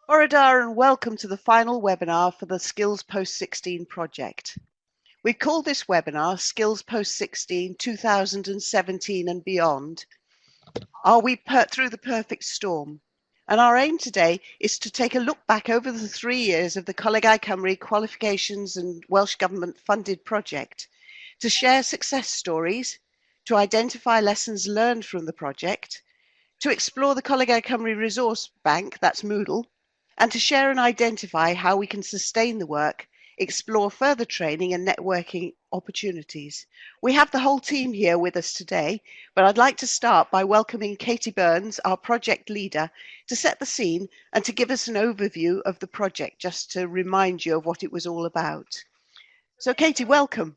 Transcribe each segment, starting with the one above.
Oradar, and welcome to the final webinar for the Skills Post 16 project. We call this webinar Skills Post 16 2017 and Beyond. Are we through the perfect storm? And our aim today is to take a look back over the 3 years of the ColegauCymru Qualifications and Welsh Government funded project, to share success stories, to identify lessons learned from the project, to explore the ColegauCymru Resource Bank, that's Moodle, and to share and identify how we can sustain the work, explore further training and networking opportunities. We have the whole team here with us today, but I'd like to start by welcoming Katie Burns, our project leader, to set the scene and to give us an overview of the project, just to remind you of what it was all about. So Katie, welcome.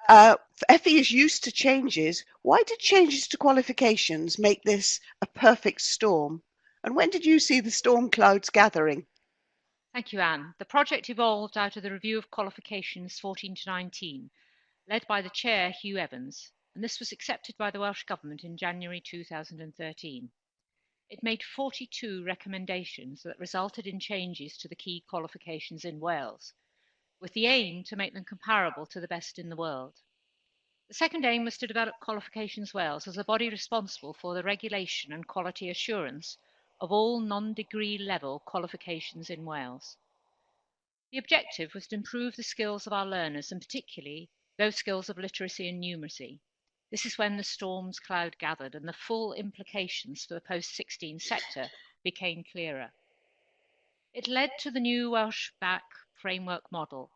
FE is used to changes. Why did changes to qualifications make this a perfect storm? And when did you see the storm clouds gathering? Thank you, Anne. The project evolved out of the review of qualifications 14 to 19, led by the chair, Hugh Evans, and this was accepted by the Welsh Government in January 2013. It made 42 recommendations that resulted in changes to the key qualifications in Wales, with the aim to make them comparable to the best in the world. The second aim was to develop Qualifications Wales as a body responsible for the regulation and quality assurance of all non-degree level qualifications in Wales. The objective was to improve the skills of our learners, and particularly those skills of literacy and numeracy. This is when the storm's cloud gathered and the full implications for the post-16 sector became clearer. It led to the new Welsh BAC framework model,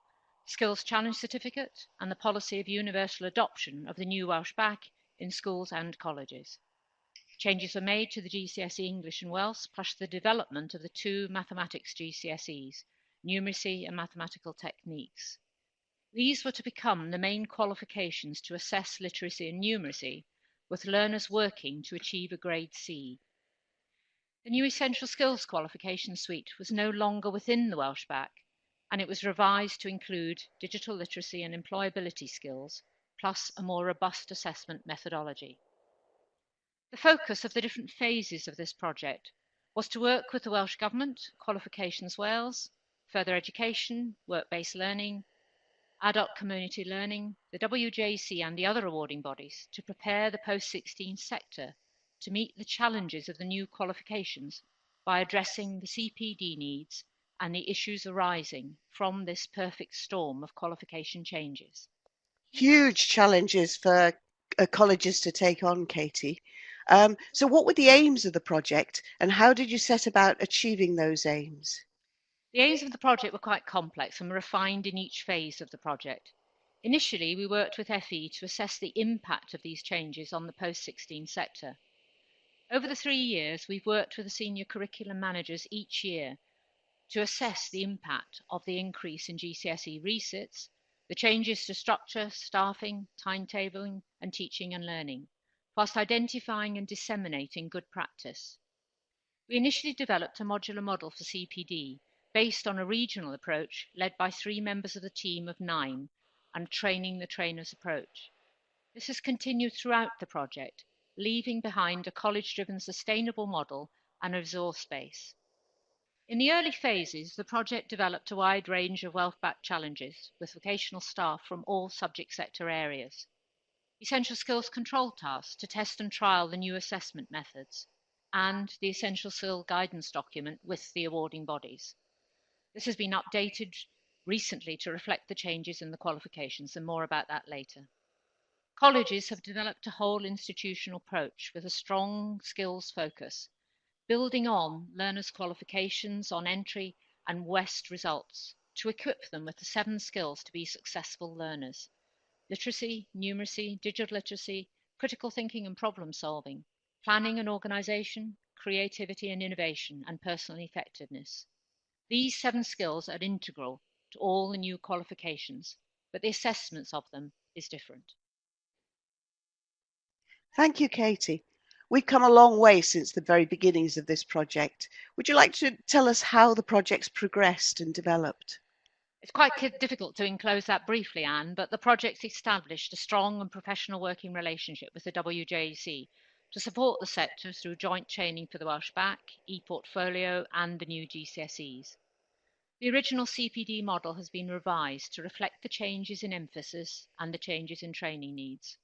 Skills Challenge Certificate, and the policy of universal adoption of the new Welsh BAC in schools and colleges. Changes were made to the GCSE English and Welsh, plus the development of the two mathematics GCSEs, numeracy and mathematical techniques. These were to become the main qualifications to assess literacy and numeracy, with learners working to achieve a grade C. The new Essential Skills qualification suite was no longer within the Welsh BAC, and it was revised to include digital literacy and employability skills, plus a more robust assessment methodology. The focus of the different phases of this project was to work with the Welsh Government, Qualifications Wales, further education, work-based learning, adult community learning, the WJC and the other awarding bodies to prepare the post-16 sector to meet the challenges of the new qualifications by addressing the CPD needs and the issues arising from this perfect storm of qualification changes. Huge challenges for colleges to take on, Katie. So what were the aims of the project, and how did you set about achieving those aims? The aims of the project were quite complex and were refined in each phase of the project. Initially, we worked with FE to assess the impact of these changes on the post-16 sector. Over the 3 years, we've worked with the senior curriculum managers each year to assess the impact of the increase in GCSE resits, the changes to structure, staffing, timetabling, and teaching and learning, whilst identifying and disseminating good practice. We initially developed a modular model for CPD based on a regional approach led by 3 members of the team of 9 and training the trainers approach. This has continued throughout the project, leaving behind a college-driven sustainable model and a resource base. In the early phases, the project developed a wide range of WELFBAC challenges with vocational staff from all subject sector areas. Essential skills control tasks to test and trial the new assessment methods, and the essential skill guidance document with the awarding bodies. This has been updated recently to reflect the changes in the qualifications, and more about that later. Colleges have developed a whole institutional approach with a strong skills focus, building on learners' qualifications on entry and West results to equip them with the 7 skills to be successful learners: literacy, numeracy, digital literacy, critical thinking and problem solving, planning and organisation, creativity and innovation, and personal effectiveness. These 7 skills are integral to all the new qualifications, but the assessments of them is different. Thank you, Katie. We've come a long way since the very beginnings of this project. Would you like to tell us how the project's progressed and developed? It's quite difficult to enclose that briefly, Anne, but the project established a strong and professional working relationship with the WJC to support the sector through joint training for the Welsh Bac, e-portfolio and the new GCSEs. The original CPD model has been revised to reflect the changes in emphasis and the changes in training needs.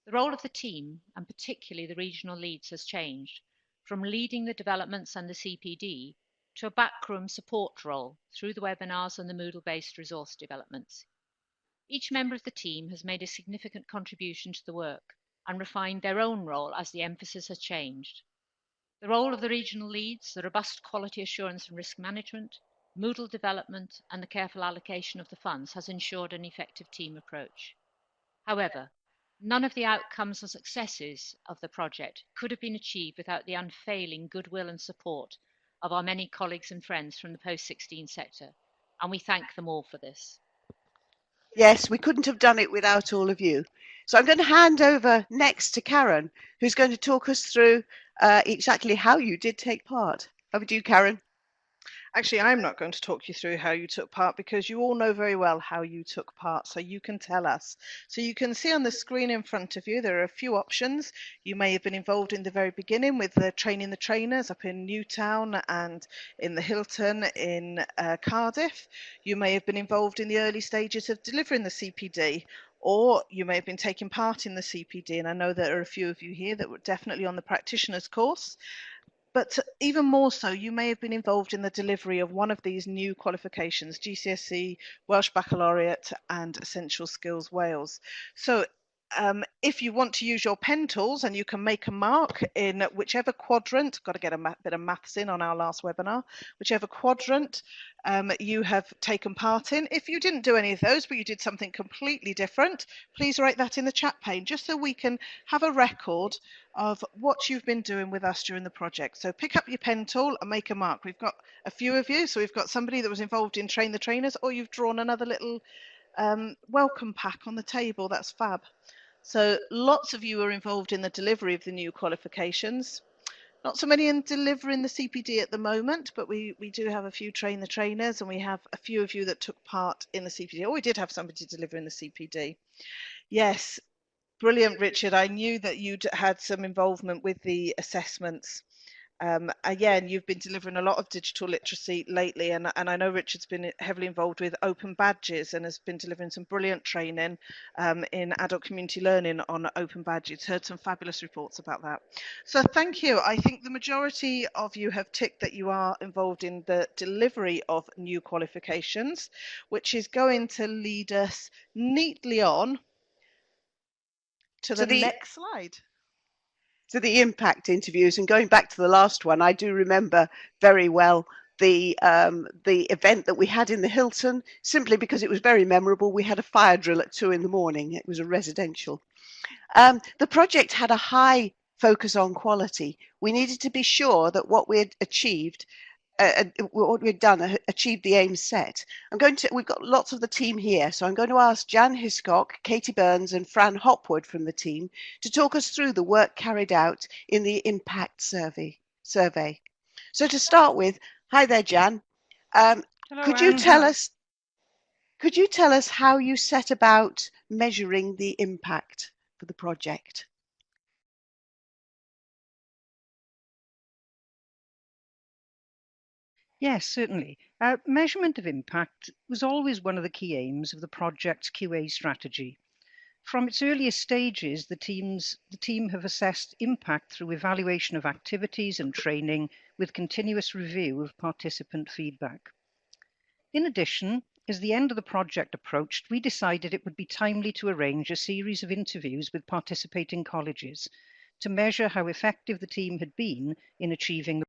The role of the team, and particularly the regional leads, has changed from leading the developments and the CPD to a backroom support role through the webinars and the Moodle-based resource developments. Each member of the team has made a significant contribution to the work and refined their own role as the emphasis has changed. The role of the regional leads, the robust quality assurance and risk management, Moodle development, and the careful allocation of the funds has ensured an effective team approach. However, none of the outcomes or successes of the project could have been achieved without the unfailing goodwill and support of our many colleagues and friends from the post-16 sector, and we thank them all for this. Yes, we couldn't have done it without all of you. So I'm going to hand over next to Karen, who's going to talk us through exactly how you did take part. Over to you, Karen. Actually, I'm not going to talk you through how you took part because you all know very well how you took part, so you can tell us. So you can see on the screen in front of you, there are a few options. You may have been involved in the very beginning with the training the trainers up in Newtown and in the Hilton in Cardiff. You may have been involved in the early stages of delivering the CPD, or you may have been taking part in the CPD, and I know there are a few of you here that were definitely on the practitioner's course. But even more so, you may have been involved in the delivery of one of these new qualifications, GCSE, Welsh Baccalaureate and Essential Skills Wales. So if you want to use your pen tools, and you can make a mark in whichever quadrant, got to get a bit of maths in on our last webinar, whichever quadrant you have taken part in. If you didn't do any of those, but you did something completely different, please write that in the chat pane, just so we can have a record of what you've been doing with us during the project. So pick up your pen tool and make a mark. We've got a few of you, so we've got somebody that was involved in Train the Trainers, or you've drawn another little welcome pack on the table. That's fab. So lots of you are involved in the delivery of the new qualifications. Not so many in delivering the CPD at the moment, but we do have a few Train the Trainers, and we have a few of you that took part in the CPD. Oh, we did have somebody delivering the CPD. Yes, brilliant, Richard. I knew that you'd had some involvement with the assessments. Again, you've been delivering a lot of digital literacy lately, and I know Richard's been heavily involved with open badges and has been delivering some brilliant training in adult community learning on open badges. Heard some fabulous reports about that. So thank you. I think the majority of you have ticked that you are involved in the delivery of new qualifications, which is going to lead us neatly on to the next slide. To the impact interviews, and going back to the last one, I do remember very well the event that we had in the Hilton, simply because it was very memorable. We had a fire drill at 2 in the morning. It was a residential. The project had a high focus on quality. We needed to be sure that what we had achieved, what we've done, achieved the aim set. We've got lots of the team here, so I'm going to ask Jan Hiscock, Katie Burns and Fran Hopwood from the team to talk us through the work carried out in the impact survey. So to start with, hi there, Jan. Hello, could you tell us how you set about measuring the impact for the project? Yes, certainly. Measurement of impact was always one of the key aims of the project's QA strategy. From its earliest stages, the team have assessed impact through evaluation of activities and training with continuous review of participant feedback. In addition, as the end of the project approached, we decided it would be timely to arrange a series of interviews with participating colleges to measure how effective the team had been in achieving the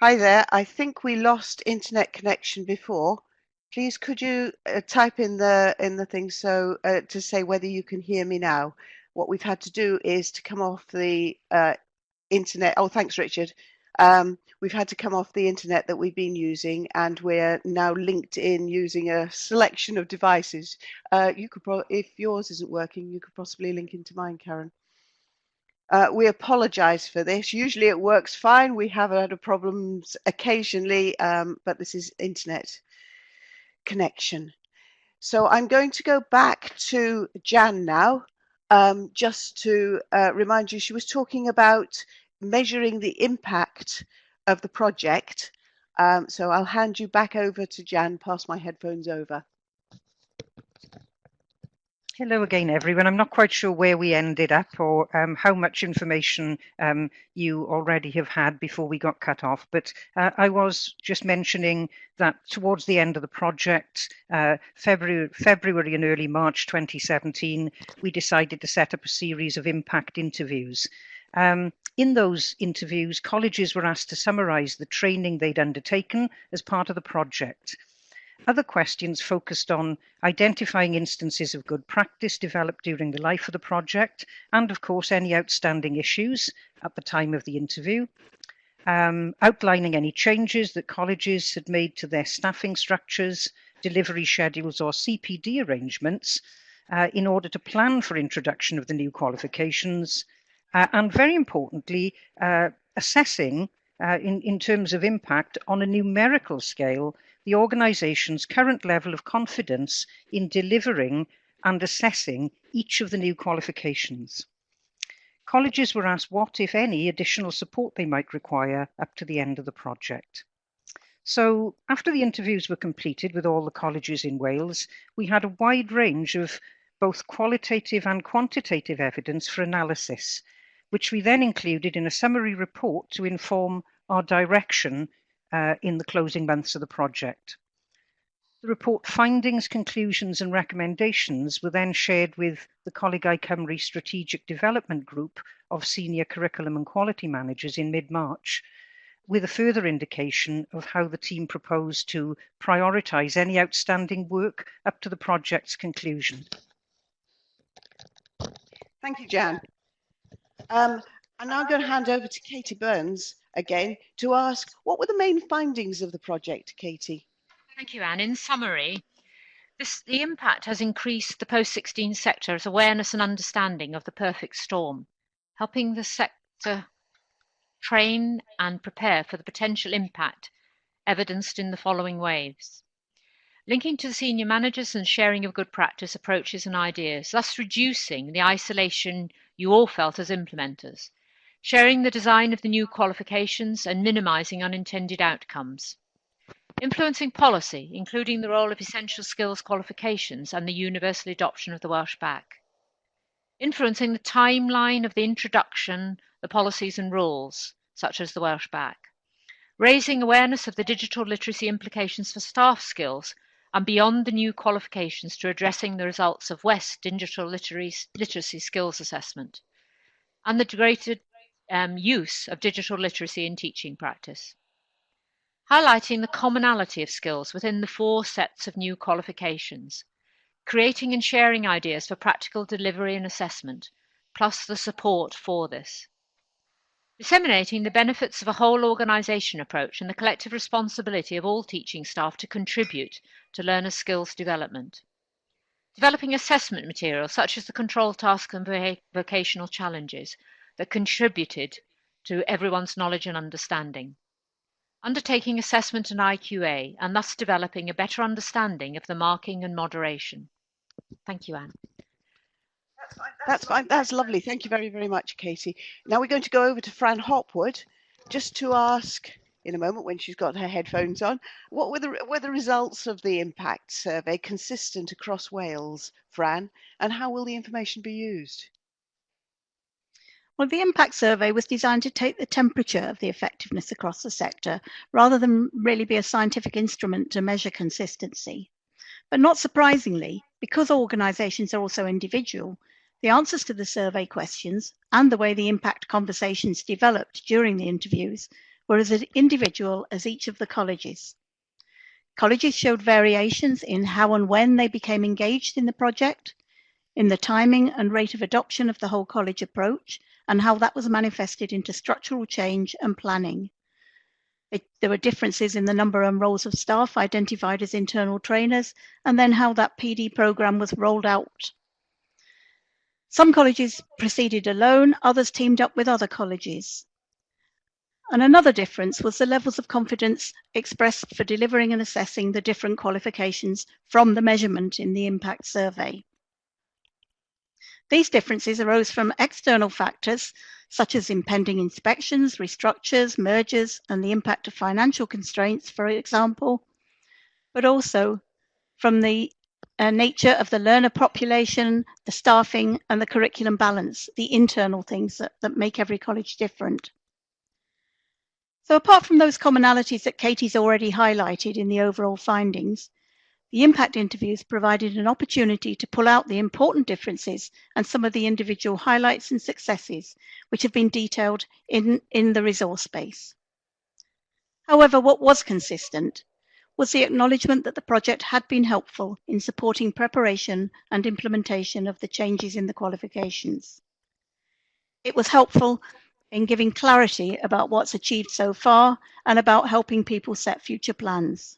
Hi there. I think we lost internet connection before. Please, could you type in the thing so to say whether you can hear me now? What we've had to do is to come off the internet. Oh, thanks, Richard. We've had to come off the internet that we've been using, and we're now linked in using a selection of devices. You could, if yours isn't working, you could possibly link into mine, Karen. We apologise for this. Usually it works fine. We have had problems occasionally, but this is internet connection. So I'm going to go back to Jan now, just to remind you, she was talking about measuring the impact of the project. So I'll hand you back over to Jan, pass my headphones over. Hello again, everyone. I'm not quite sure where we ended up or how much information you already have had before we got cut off, but I was just mentioning that towards the end of the project, February and early March 2017, we decided to set up a series of impact interviews. In those interviews, colleges were asked to summarise the training they'd undertaken as part of the project. Other questions focused on identifying instances of good practice developed during the life of the project, and of course any outstanding issues at the time of the interview, outlining any changes that colleges had made to their staffing structures, delivery schedules or CPD arrangements in order to plan for introduction of the new qualifications, and very importantly, assessing in terms of impact on a numerical scale the organisation's current level of confidence in delivering and assessing each of the new qualifications. Colleges were asked what, if any, additional support they might require up to the end of the project. So after the interviews were completed with all the colleges in Wales, we had a wide range of both qualitative and quantitative evidence for analysis, which we then included in a summary report to inform our direction in the closing months of the project. The report findings, conclusions and recommendations were then shared with the ColegauCymru Strategic Development Group of Senior Curriculum and Quality Managers in mid-March, with a further indication of how the team proposed to prioritise any outstanding work up to the project's conclusion. Thank you, Jan. I'm now going to hand over to Katie Burns again to ask, what were the main findings of the project, Katie? Thank you, Anne. In summary, the impact has increased the post-16 sector's awareness and understanding of the perfect storm, helping the sector train and prepare for the potential impact evidenced in the following waves. Linking to the senior managers and sharing of good practice approaches and ideas, thus reducing the isolation you all felt as implementers, sharing the design of the new qualifications and minimising unintended outcomes. Influencing policy, including the role of essential skills qualifications and the universal adoption of the Welsh Bac. Influencing the timeline of the introduction, the policies and rules, such as the Welsh Bac. Raising awareness of the digital literacy implications for staff skills and beyond the new qualifications to addressing the results of West Digital Literacy Skills Assessment. And the greater use of digital literacy in teaching practice. Highlighting the commonality of skills within the 4 sets of new qualifications, creating and sharing ideas for practical delivery and assessment, plus the support for this. Disseminating the benefits of a whole organisation approach and the collective responsibility of all teaching staff to contribute to learner skills development. Developing assessment material such as the control tasks and vocational challenges that contributed to everyone's knowledge and understanding. Undertaking assessment and IQA, and thus developing a better understanding of the marking and moderation. Thank you, Anne. That's fine. That's lovely. Thank you very, very much, Katie. Now we're going to go over to Fran Hopwood just to ask in a moment when she's got her headphones on, what were the results of the impact survey consistent across Wales, Fran, and how will the information be used? Well, the impact survey was designed to take the temperature of the effectiveness across the sector, rather than really be a scientific instrument to measure consistency. But not surprisingly, because organisations are also individual, the answers to the survey questions and the way the impact conversations developed during the interviews were as individual as each of the colleges. Colleges showed variations in how and when they became engaged in the project, in the timing and rate of adoption of the whole college approach, and how that was manifested into structural change and planning. There were differences in the number and roles of staff identified as internal trainers, and then how that PD program was rolled out. Some colleges proceeded alone, others teamed up with other colleges. And another difference was the levels of confidence expressed for delivering and assessing the different qualifications from the measurement in the impact survey. These differences arose from external factors such as impending inspections, restructures, mergers, and the impact of financial constraints, for example, but also from the nature of the learner population, the staffing, and the curriculum balance, the internal things that make every college different. So apart from those commonalities that Katie's already highlighted in the overall findings, the impact interviews provided an opportunity to pull out the important differences and some of the individual highlights and successes, which have been detailed in the resource base. However, what was consistent was the acknowledgement that the project had been helpful in supporting preparation and implementation of the changes in the qualifications. It was helpful in giving clarity about what's achieved so far and about helping people set future plans.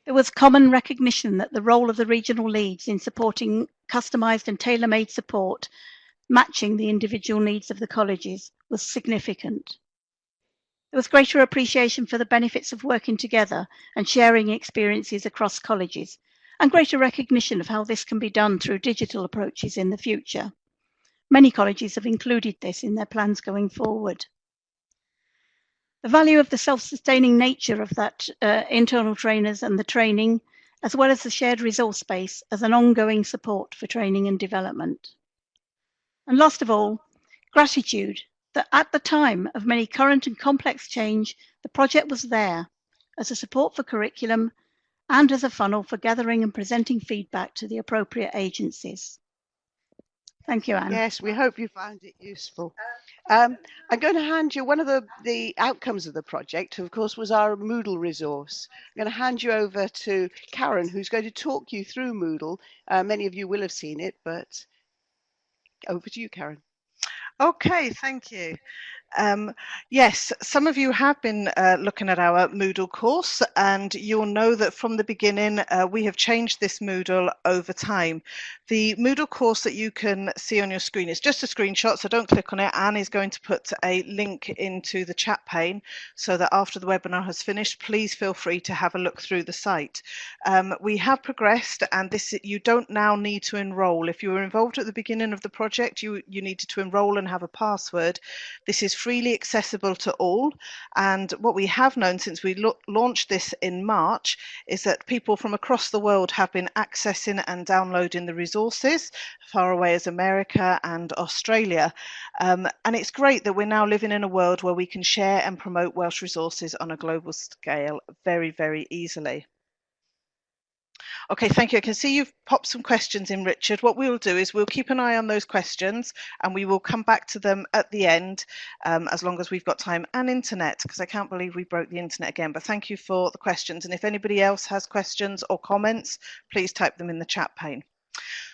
There was common recognition that the role of the regional leads in supporting customised and tailor-made support, matching the individual needs of the colleges, was significant. There was greater appreciation for the benefits of working together and sharing experiences across colleges, and greater recognition of how this can be done through digital approaches in the future. Many colleges have included this in their plans going forward. The value of the self-sustaining nature of that internal trainers and the training, as well as the shared resource base as an ongoing support for training and development. And last of all, gratitude that at the time of many current and complex change, the project was there as a support for curriculum and as a funnel for gathering and presenting feedback to the appropriate agencies. Thank you, Anne. Yes, we hope you found it useful. I'm going to hand you one of the outcomes of the project, of course, was our Moodle resource. I'm going to hand you over to Karen, who's going to talk you through Moodle. Many of you will have seen it, but over to you, Karen. Okay, thank you. Yes, some of you have been looking at our Moodle course, and you'll know that from the beginning we have changed this Moodle over time. The Moodle course that you can see on your screen is just a screenshot, so don't click on it. Anne is going to put a link into the chat pane so that after the webinar has finished, please feel free to have a look through the site. We have progressed, and you don't now need to enroll. If you were involved at the beginning of the project, you needed to enroll and have a password. This is freely accessible to all, and what we have known since we launched this in March is that people from across the world have been accessing and downloading the resources, far away as America and Australia, and it's great that we're now living in a world where we can share and promote Welsh resources on a global scale very, very easily. Okay, thank you. I can see you've popped some questions in, Richard. What we'll do is we'll keep an eye on those questions and we will come back to them at the end as long as we've got time and internet, because I can't believe we broke the internet again. But thank you for the questions. And if anybody else has questions or comments, please type them in the chat pane.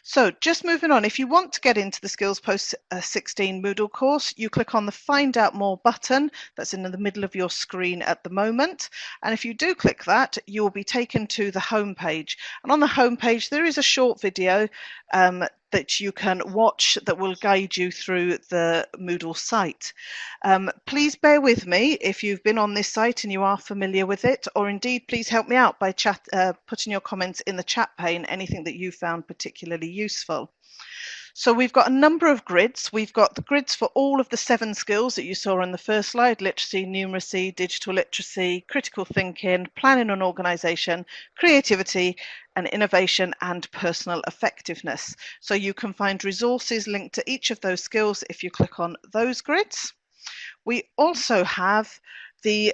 So just moving on, if you want to get into the Skills Post 16 Moodle course, you click on the Find Out More button that's in the middle of your screen at the moment. And if you do click that, you will be taken to the home page. And on the home page, there is a short video that you can watch that will guide you through the Moodle site. Please bear with me if you've been on this site and you are familiar with it, or indeed please help me out by putting your comments in the chat pane, anything that you found particularly useful. So we've got a number of grids. We've got the grids for all of the 7 skills that you saw on the first slide: literacy, numeracy, digital literacy, critical thinking, planning and organisation, creativity and innovation, and personal effectiveness. So you can find resources linked to each of those skills if you click on those grids. We also have the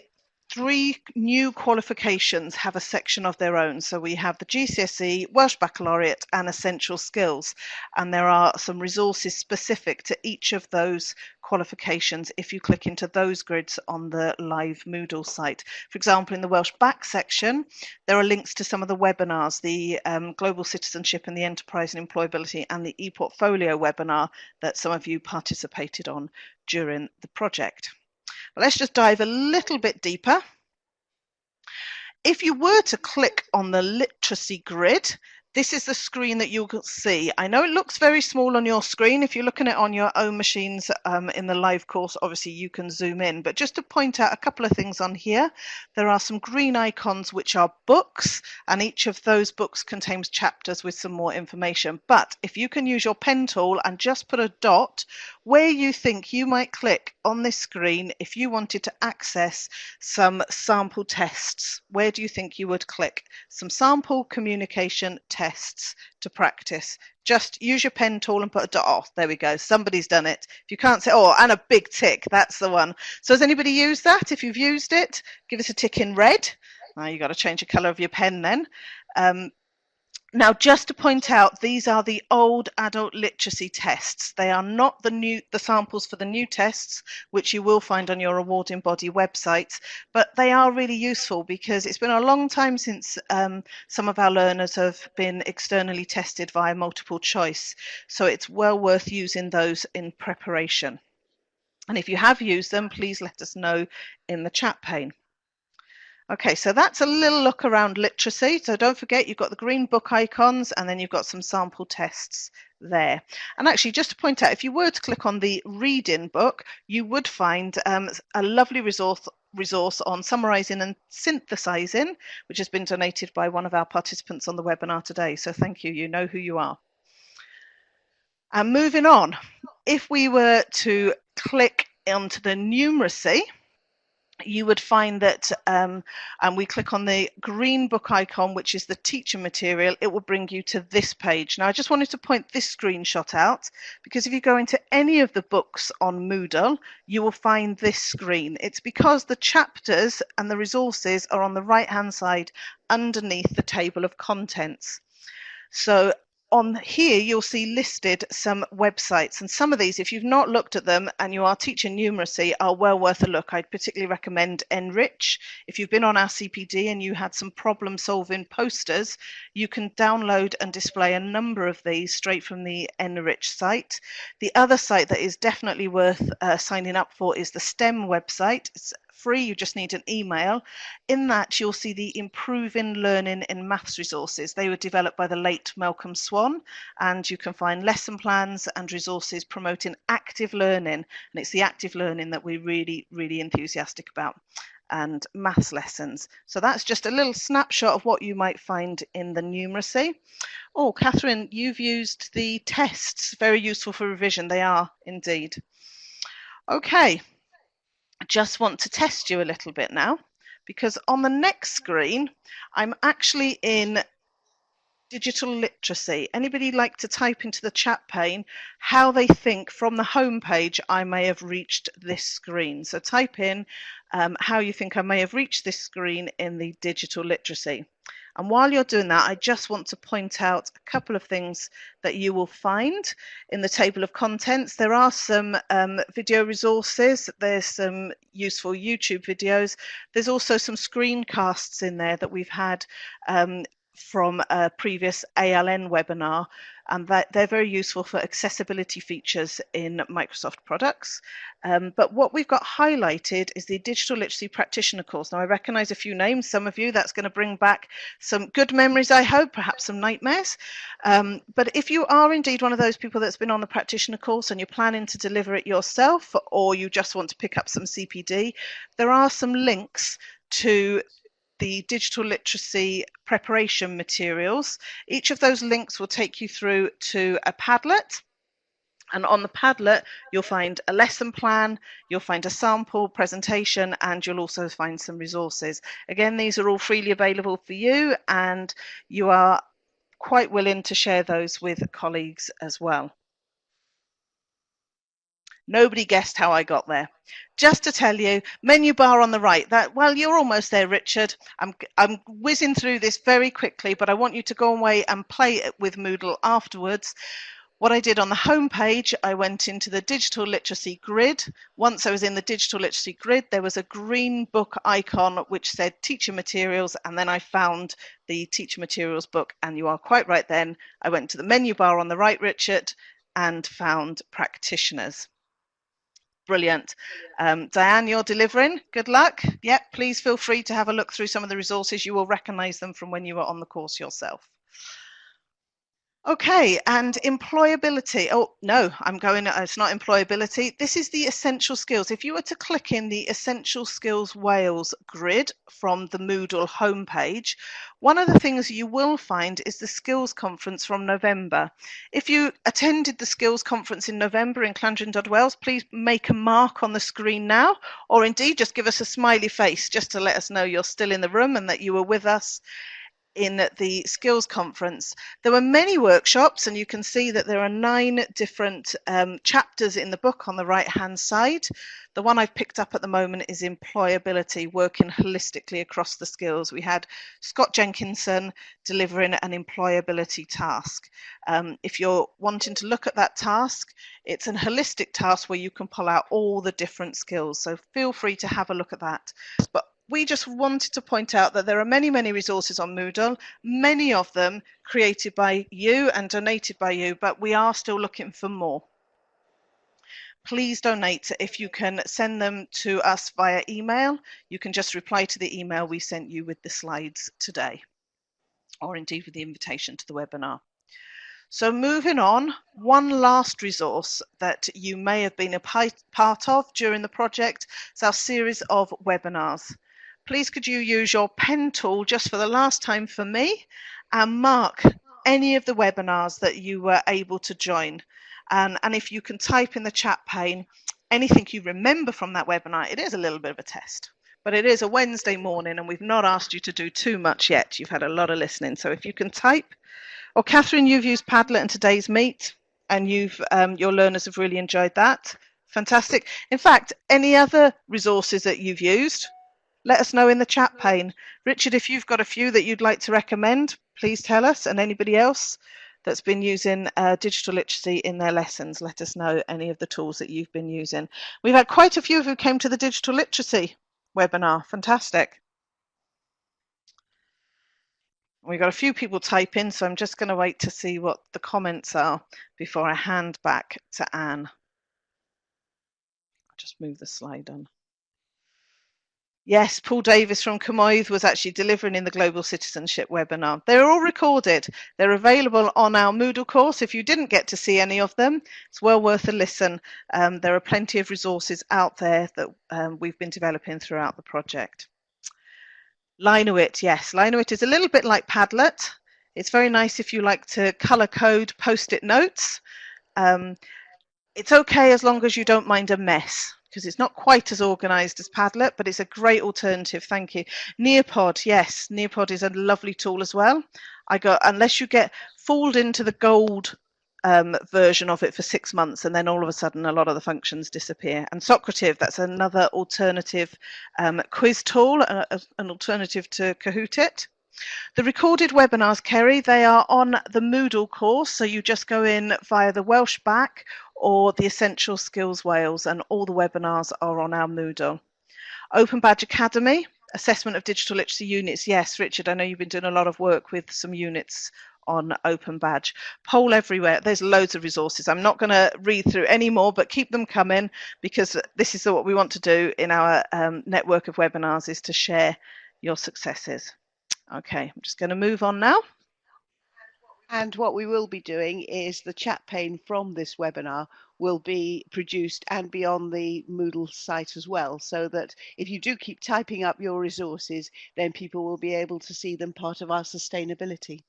3 new qualifications have a section of their own. So we have the GCSE, Welsh Baccalaureate and Essential Skills. And there are some resources specific to each of those qualifications if you click into those grids on the live Moodle site. For example, in the Welsh Back section, there are links to some of the webinars, the Global Citizenship and the Enterprise and Employability and the ePortfolio webinar that some of you participated on during the project. Let's just dive a little bit deeper. If you were to click on the literacy grid, this is the screen that you'll see. I know it looks very small on your screen. If you're looking at it on your own machines in the live course, obviously you can zoom in. But just to point out a couple of things on here, there are some green icons which are books, and each of those books contains chapters with some more information. But if you can use your pen tool and just put a dot where you think you might click on this screen if you wanted to access some sample tests, where do you think you would click? Some sample communication tests to practice. Just use your pen tool and put a dot. Oh, there we go. Somebody's done it. If you can't say, oh, and a big tick, that's the one. So has anybody used that? If you've used it, give us a tick in red. Now you've got to change the colour of your pen then. Now, just to point out, these are the old adult literacy tests. They are not the samples for the new tests, which you will find on your awarding body websites, but they are really useful because it's been a long time since some of our learners have been externally tested via multiple choice. So it's well worth using those in preparation. And if you have used them, please let us know in the chat pane. Okay, so that's a little look around literacy. So don't forget, you've got the green book icons and then you've got some sample tests there. And actually, just to point out, if you were to click on the reading book, you would find a lovely resource on summarising and synthesising, which has been donated by one of our participants on the webinar today. So thank you, you know who you are. And moving on, if we were to click onto the numeracy, you would find that, and we click on the green book icon, which is the teacher material, it will bring you to this page. Now, I just wanted to point this screenshot out, because if you go into any of the books on Moodle, you will find this screen. It's because the chapters and the resources are on the right-hand side underneath the table of contents. So on here, you'll see listed some websites, and some of these, if you've not looked at them and you are teaching numeracy, are well worth a look. I'd particularly recommend Enrich. If you've been on our CPD and you had some problem solving posters, you can download and display a number of these straight from the Enrich site. The other site that is definitely worth signing up for is the STEM website. It's free, you just need an email. In that, you'll see the Improving Learning in Maths resources. They were developed by the late Malcolm Swan, and you can find lesson plans and resources promoting active learning. And it's the active learning that we're really, really enthusiastic about, and maths lessons. So that's just a little snapshot of what you might find in the numeracy. Oh, Catherine, you've used the tests. Very useful for revision. They are indeed. Okay. I just want to test you a little bit now, because on the next screen, I'm actually in digital literacy. Anybody like to type into the chat pane how they think from the home page I may have reached this screen? So type in how you think I may have reached this screen in the digital literacy. And while you're doing that, I just want to point out a couple of things that you will find in the table of contents. There are some video resources. There's some useful YouTube videos. There's also some screencasts in there that we've had from a previous ALN webinar, and that they're very useful for accessibility features in Microsoft products. But what we've got highlighted is the Digital Literacy Practitioner course. Now, I recognise a few names, some of you, that's going to bring back some good memories, I hope, perhaps some nightmares. But if you are indeed one of those people that's been on the practitioner course and you're planning to deliver it yourself, or you just want to pick up some CPD, there are some links to the digital literacy preparation materials. Each of those links will take you through to a Padlet. And on the Padlet, you'll find a lesson plan, you'll find a sample presentation, and you'll also find some resources. Again, these are all freely available for you, and you are quite willing to share those with colleagues as well. Nobody guessed how I got there. Just to tell you, menu bar on the right. Well, you're almost there, Richard. I'm whizzing through this very quickly, but I want you to go away and play it with Moodle afterwards. What I did on the home page, I went into the digital literacy grid. Once I was in the digital literacy grid, there was a green book icon which said teacher materials, and then I found the teacher materials book, and you are quite right then. I went to the menu bar on the right, Richard, and found practitioners. Brilliant. Diane, you're delivering. Good luck. Yep, please feel free to have a look through some of the resources. You will recognise them from when you were on the course yourself. Okay, and employability. Oh, no, it's not employability. This is the essential skills. If you were to click in the Essential Skills Wales grid from the Moodle homepage, one of the things you will find is the Skills Conference from November. If you attended the Skills Conference in November in Llandrindod, Wales, please make a mark on the screen now, or indeed just give us a smiley face just to let us know you're still in the room and that you were with us in the skills conference. There were many workshops, and you can see that there are 9 different chapters in the book on the right hand side. The one I've picked up at the moment is employability, working holistically across the skills. We had Scott Jenkinson delivering an employability task. If you're wanting to look at that task, it's a holistic task where you can pull out all the different skills, so feel free to have a look at that. But we just wanted to point out that there are many, many resources on Moodle, many of them created by you and donated by you, but we are still looking for more. Please donate. If you can send them to us via email, you can just reply to the email we sent you with the slides today, or indeed with the invitation to the webinar. So moving on, one last resource that you may have been a part of during the project is our series of webinars. Please could you use your pen tool just for the last time for me and mark any of the webinars that you were able to join. And if you can type in the chat pane anything you remember from that webinar. It is a little bit of a test, but it is a Wednesday morning and we've not asked you to do too much yet. You've had a lot of listening. So if you can type, or Catherine, you've used Padlet and Today's Meet and your learners have really enjoyed that. Fantastic. In fact, any other resources that you've used, let us know in the chat pane. Richard, if you've got a few that you'd like to recommend, please tell us. And anybody else that's been using digital literacy in their lessons, let us know any of the tools that you've been using. We've had quite a few who came to the digital literacy webinar. Fantastic. We've got a few people typing, so I'm just going to wait to see what the comments are before I hand back to Anne. I'll just move the slide on. Yes, Paul Davis from Cymoedd was actually delivering in the Global Citizenship webinar. They're all recorded. They're available on our Moodle course. If you didn't get to see any of them, it's well worth a listen. There are plenty of resources out there that we've been developing throughout the project. Lineawit, yes, Lineawit is a little bit like Padlet. It's very nice if you like to colour code post-it notes. It's okay as long as you don't mind a mess, because it's not quite as organised as Padlet, but it's a great alternative. Thank you. Nearpod, yes, Nearpod is a lovely tool as well. Unless you get fooled into the gold version of it for 6 months, and then all of a sudden a lot of the functions disappear. And Socrative, that's another alternative quiz tool, an alternative to Kahootit. The recorded webinars, Kerry, they are on the Moodle course, so you just go in via the Welsh back or the Essential Skills Wales, and all the webinars are on our Moodle. Open Badge Academy, assessment of digital literacy units. Yes, Richard, I know you've been doing a lot of work with some units on Open Badge. Poll everywhere. There's loads of resources. I'm not going to read through any more, but keep them coming, because this is what we want to do in our network of webinars, is to share your successes. Okay, I'm just going to move on now. And what we will be doing is the chat pane from this webinar will be produced and be on the Moodle site as well, so that if you do keep typing up your resources, then people will be able to see them part of our sustainability.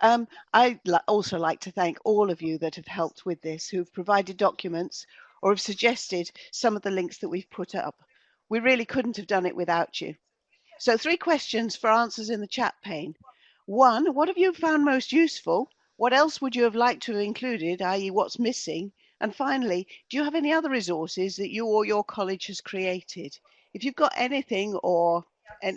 I'd also like to thank all of you that have helped with this, who've provided documents or have suggested some of the links that we've put up. We really couldn't have done it without you. So 3 questions for answers in the chat pane. 1, what have you found most useful? What else would you have liked to have included, i.e. what's missing? And finally, do you have any other resources that you or your college has created? If you've got anything or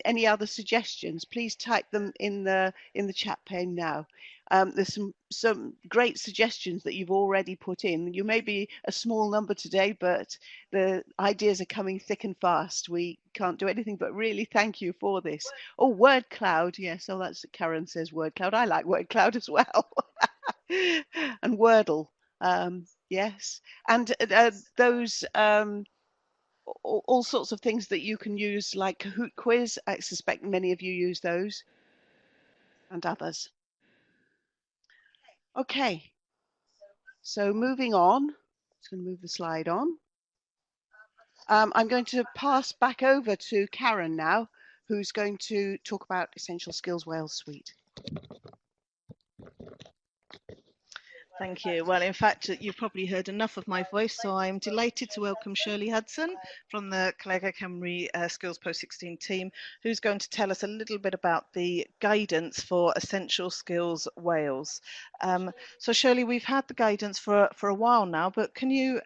any other suggestions, please type them in the chat pane now. There's some great suggestions that you've already put in. You may be a small number today, but the ideas are coming thick and fast. We can't do anything but really thank you for this. Oh, word cloud. Yes, oh, that's Karen says word cloud. I like word cloud as well. And Wordle. Yes, and those all sorts of things that you can use, like Kahoot quiz. I suspect many of you use those, and others. Okay, so moving on. Just going to move the slide on. I'm going to pass back over to Karen now, who's going to talk about Essential Skills Wales Suite. Thank you. Well, in fact, you've probably heard enough of my voice, so I'm delighted to welcome Shirley Hudson from the ColegauCymru Skills Post 16 team, who's going to tell us a little bit about the guidance for Essential Skills Wales. So Shirley, we've had the guidance for a while now, but can you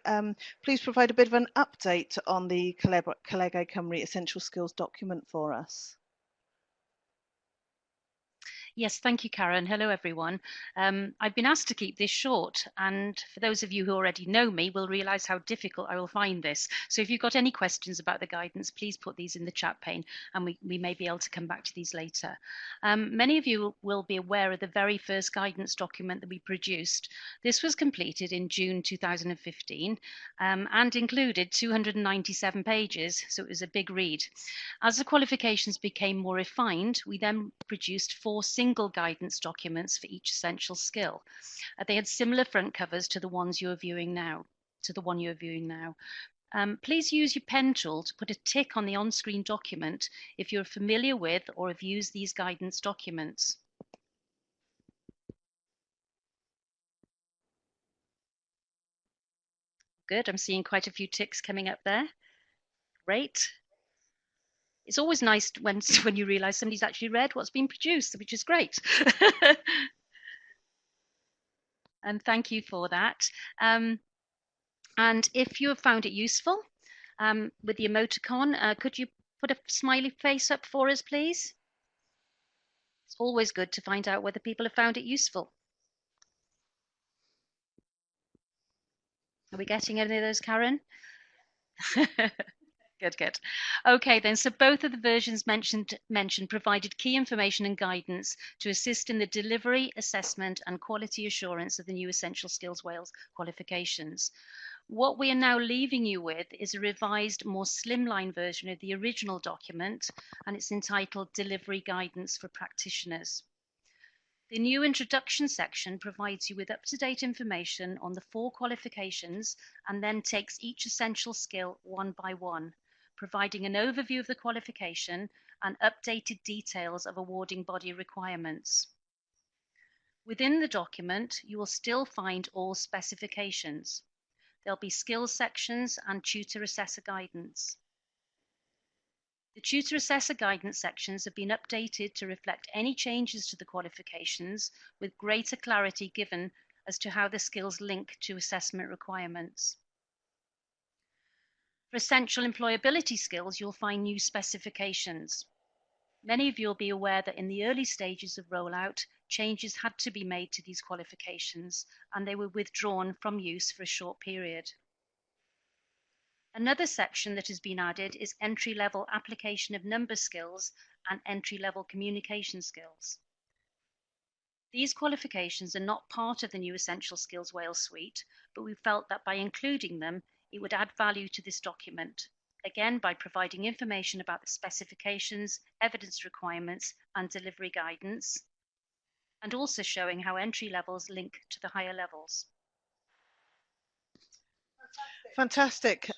please provide a bit of an update on the ColegauCymru Essential Skills document for us? Yes, thank you, Karen. Hello, everyone. I've been asked to keep this short, and for those of you who already know me will realise how difficult I will find this. So if you've got any questions about the guidance, please put these in the chat pane, and we may be able to come back to these later. Many of you will be aware of the very first guidance document that we produced. This was completed in June 2015 and included 297 pages, so it was a big read. As the qualifications became more refined, we then produced 4 single guidance documents for each essential skill. They had similar front covers to the ones you're viewing now, please use your pen tool to put a tick on the on-screen document if you're familiar with or have used these guidance documents. Good, I'm seeing quite a few ticks coming up there. Great. It's always nice when you realise somebody's actually read what's been produced, which is great. And thank you for that. And if you have found it useful with the emoticon, could you put a smiley face up for us, please? It's always good to find out whether people have found it useful. Are we getting any of those, Karen? Good. Okay, then, so both of the versions mentioned provided key information and guidance to assist in the delivery, assessment and quality assurance of the new Essential Skills Wales qualifications. What we are now leaving you with is a revised, more slimline version of the original document, and it's entitled Delivery Guidance for Practitioners. The new introduction section provides you with up-to-date information on the 4 qualifications and then takes each essential skill one by one, providing an overview of the qualification and updated details of awarding body requirements. Within the document, you will still find all specifications. There'll be skills sections and tutor assessor guidance. The tutor assessor guidance sections have been updated to reflect any changes to the qualifications, with greater clarity given as to how the skills link to assessment requirements. For essential employability skills, you'll find new specifications. Many of you will be aware that in the early stages of rollout, changes had to be made to these qualifications, and they were withdrawn from use for a short period. Another section that has been added is entry-level application of number skills and entry-level communication skills. These qualifications are not part of the new Essential Skills Wales suite, but we felt that by including them, it would add value to this document, again by providing information about the specifications, evidence requirements and delivery guidance, and also showing how entry levels link to the higher levels. Fantastic,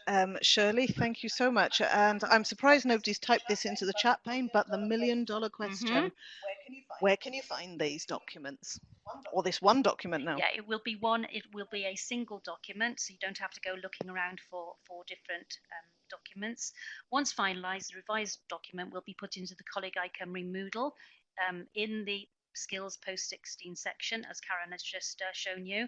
Shirley, thank you so much. And I'm surprised nobody's typed this into the chat pane, but the million-dollar question, where can you find these documents? Or this one document now? Yeah, it will be a single document, so you don't have to go looking around for different documents. Once finalised, the revised document will be put into the ColegauCymru Moodle in the Skills Post-16 section, as Karen has just shown you.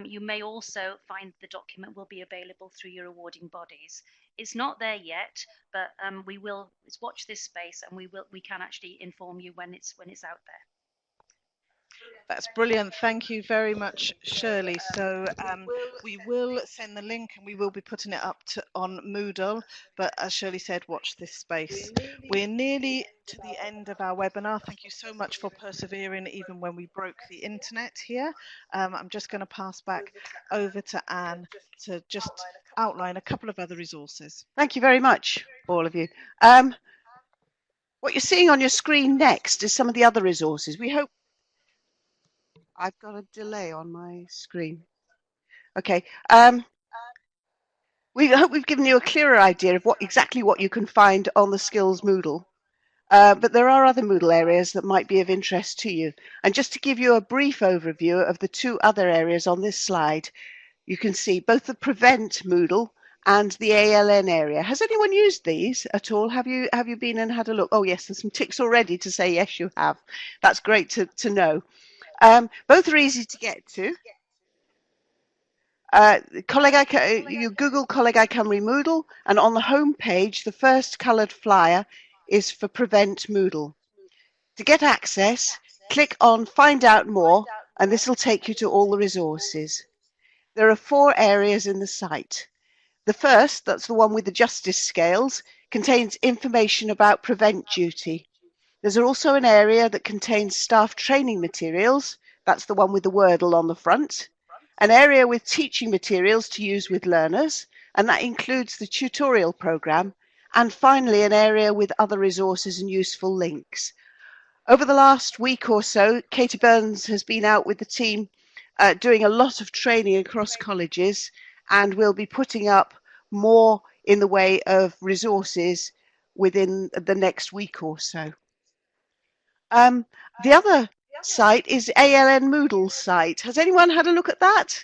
You may also find the document will be available through your awarding bodies. It's not there yet, but we will watch this space, and we can actually inform you when it's out there. That's brilliant. Thank you very much, Shirley. So we will send the link, and we will be putting it up on Moodle. But as Shirley said, watch this space. We're nearly to the end of our webinar. Thank you so much for persevering even when we broke the internet here. I'm just going to pass back over to Anne to just outline a couple of other resources. Thank you very much, all of you. What you're seeing on your screen next is some of the other resources. We hope. I've got a delay on my screen. Okay. We hope we've given you a clearer idea of exactly what you can find on the Skills Moodle. But there are other Moodle areas that might be of interest to you. And just to give you a brief overview of the two other areas on this slide, you can see both the Prevent Moodle and the ALN area. Has anyone used these at all? Have you been and had a look? Oh yes, there's some ticks already to say yes you have. That's great to know. Both are easy to get to. You Google ColegauCymru Moodle, and on the home page, the first coloured flyer is for Prevent Moodle. To get access, click on Find Out More, and this will take you to all the resources. There are 4 areas in the site. The first, that's the one with the justice scales, contains information about Prevent duty. There's also an area that contains staff training materials, that's the one with the Wordle on the front. An area with teaching materials to use with learners, and that includes the tutorial programme, and finally an area with other resources and useful links. Over the last week or so, Katie Burns has been out with the team doing a lot of training across colleges, and we'll be putting up more in the way of resources within the next week or so. The other site is ALN Moodle's site. Has anyone had a look at that?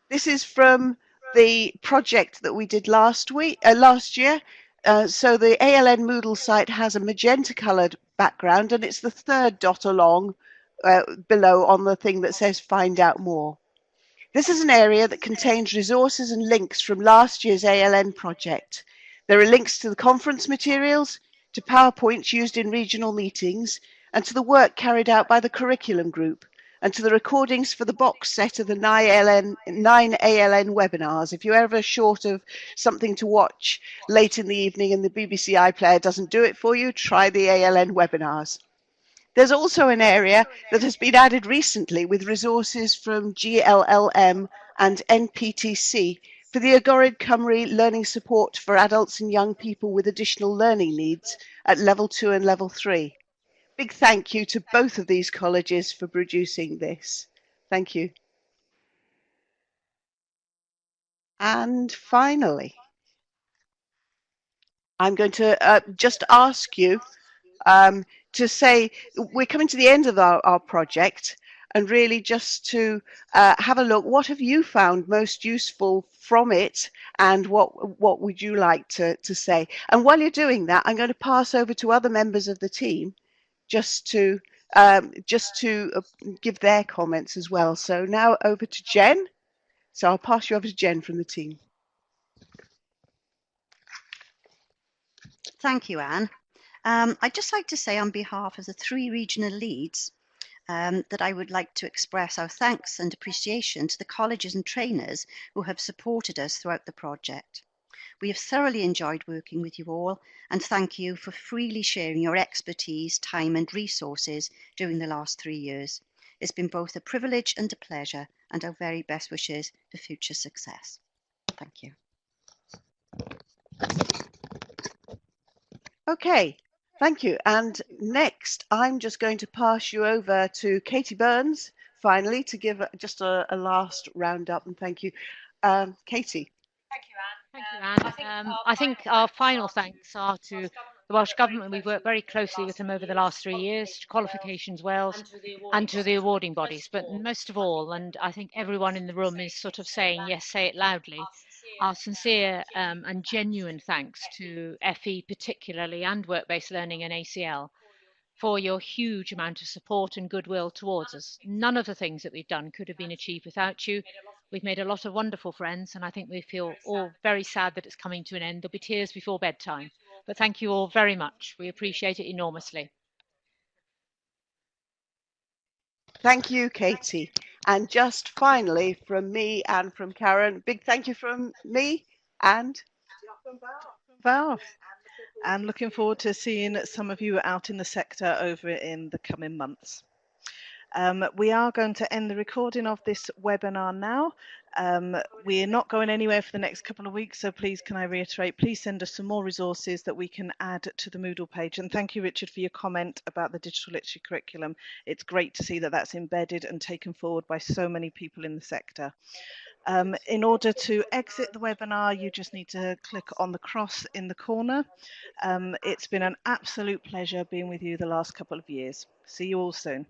This is from the project that we did last year. So the ALN Moodle site has a magenta coloured background, and it's the third dot along below on the thing that says Find Out More. This is an area that contains resources and links from last year's ALN project. There are links to the conference materials, to PowerPoints used in regional meetings, and to the work carried out by the curriculum group, and to the recordings for the box set of the 9 ALN webinars. If you're ever short of something to watch late in the evening and the BBC iPlayer doesn't do it for you, try the ALN webinars. There's also an area that has been added recently with resources from GLLM and NPTC for the ColegauCymru learning support for adults and young people with additional learning needs at level 2 and level 3. Big thank you to both of these colleges for producing this. Thank you. And finally, I'm going to just ask you to say we're coming to the end of our project, and really just to have a look, what have you found most useful from it, and what would you like to say? And while you're doing that, I'm going to pass over to other members of the team just to give their comments as well. So now over to Jen. So I'll pass you over to Jen from the team. Thank you, Anne. I'd just like to say on behalf of the 3 regional leads that I would like to express our thanks and appreciation to the colleges and trainers who have supported us throughout the project. We have thoroughly enjoyed working with you all, and thank you for freely sharing your expertise, time and resources during the last 3 years. It's been both a privilege and a pleasure, and our very best wishes for future success. Thank you. Okay, thank you. And next, I'm just going to pass you over to Katie Burns, finally, to give just a last roundup, and thank you. Katie. Thank you, Anne. I think our final thanks are to the Welsh Government. We've worked very closely with them over the last 3 years, to Qualifications Wales and to the awarding bodies. But most of all, and I think everyone in the room is sort of saying, yes, say it loudly, our sincere and genuine thanks to FE particularly, and Work-Based Learning and ACL for your huge amount of support and goodwill towards us. None of the things that we've done could have been achieved without you. We've made a lot of wonderful friends, and I think we feel all very sad that it's coming to an end. There'll be tears before bedtime. But thank you all very much. We appreciate it enormously. Thank you, Katie. And just finally, from me and from Karen, big thank you from me and Val. And looking forward to seeing some of you out in the sector over in the coming months. We are going to end the recording of this webinar now. We're not going anywhere for the next couple of weeks, so please can I reiterate, please send us some more resources that we can add to the Moodle page. And thank you, Richard, for your comment about the digital literacy curriculum. It's great to see that that's embedded and taken forward by so many people in the sector. In order to exit the webinar, you just need to click on the cross in the corner. It's been an absolute pleasure being with you the last couple of years. See you all soon.